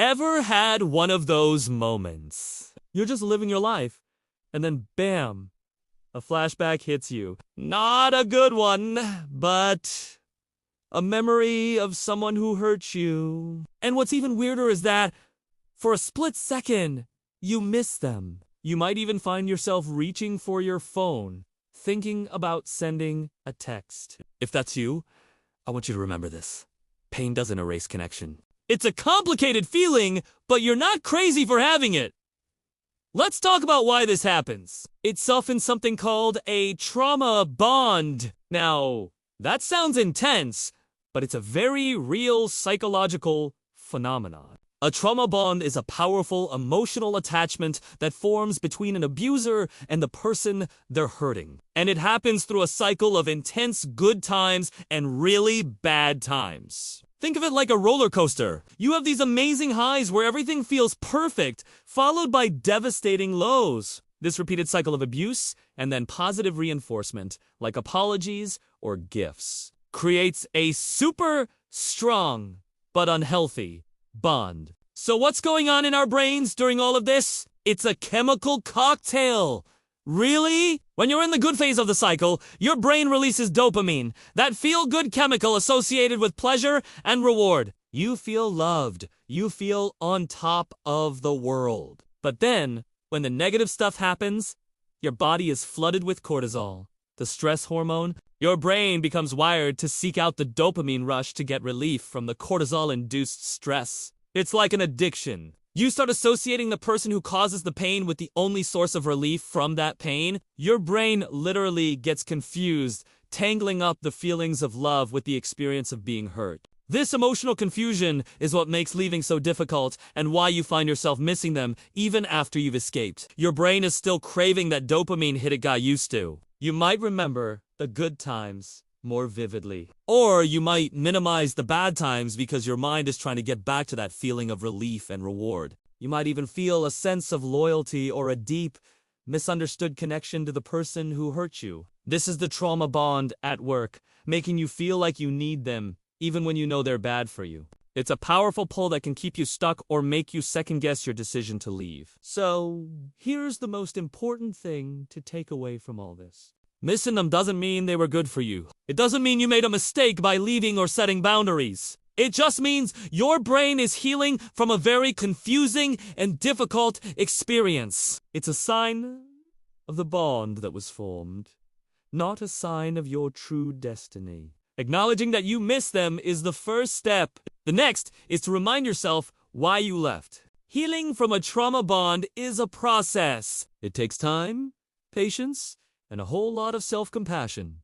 Ever had one of those moments? You're just living your life, and then bam, a flashback hits you. Not a good one, but a memory of someone who hurt you. And what's even weirder is that, for a split second, you miss them. You might even find yourself reaching for your phone, thinking about sending a text. If that's you, I want you to remember this. Pain doesn't erase connection. It's a complicated feeling, but you're not crazy for having it. Let's talk about why this happens. It's often something called a trauma bond. Now, that sounds intense, but it's a very real psychological phenomenon. A trauma bond is a powerful emotional attachment that forms between an abuser and the person they're hurting. And it happens through a cycle of intense good times and really bad times. Think of it like a roller coaster. You have these amazing highs where everything feels perfect, followed by devastating lows. This repeated cycle of abuse and then positive reinforcement, like apologies or gifts, creates a super strong but unhealthy bond. So what's going on in our brains during all of this? It's a chemical cocktail. Really? When you're in the good phase of the cycle, your brain releases dopamine, that feel-good chemical associated with pleasure and reward. You feel loved. You feel on top of the world. But then, when the negative stuff happens, your body is flooded with cortisol, the stress hormone. Your brain becomes wired to seek out the dopamine rush to get relief from the cortisol-induced stress. It's like an addiction. You start associating the person who causes the pain with the only source of relief from that pain. Your brain literally gets confused, tangling up the feelings of love with the experience of being hurt. This emotional confusion is what makes leaving so difficult and why you find yourself missing them even after you've escaped. Your brain is still craving that dopamine hit it got used to. You might remember the good times more vividly. Or you might minimize the bad times because your mind is trying to get back to that feeling of relief and reward. You might even feel a sense of loyalty or a deep, misunderstood connection to the person who hurt you. This is the trauma bond at work, making you feel like you need them, even when you know they're bad for you. It's a powerful pull that can keep you stuck or make you second-guess your decision to leave. So, here's the most important thing to take away from all this. Missing them doesn't mean they were good for you. It doesn't mean you made a mistake by leaving or setting boundaries. It just means your brain is healing from a very confusing and difficult experience. It's a sign of the bond that was formed, not a sign of your true destiny. Acknowledging that you miss them is the first step. The next is to remind yourself why you left. Healing from a trauma bond is a process. It takes time, patience, and a whole lot of self-compassion.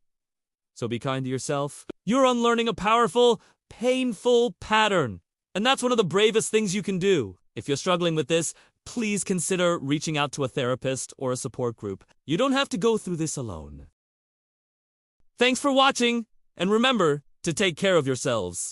So be kind to yourself. You're unlearning a powerful, painful pattern. And that's one of the bravest things you can do. If you're struggling with this, please consider reaching out to a therapist or a support group. You don't have to go through this alone. Thanks for watching, and remember to take care of yourselves.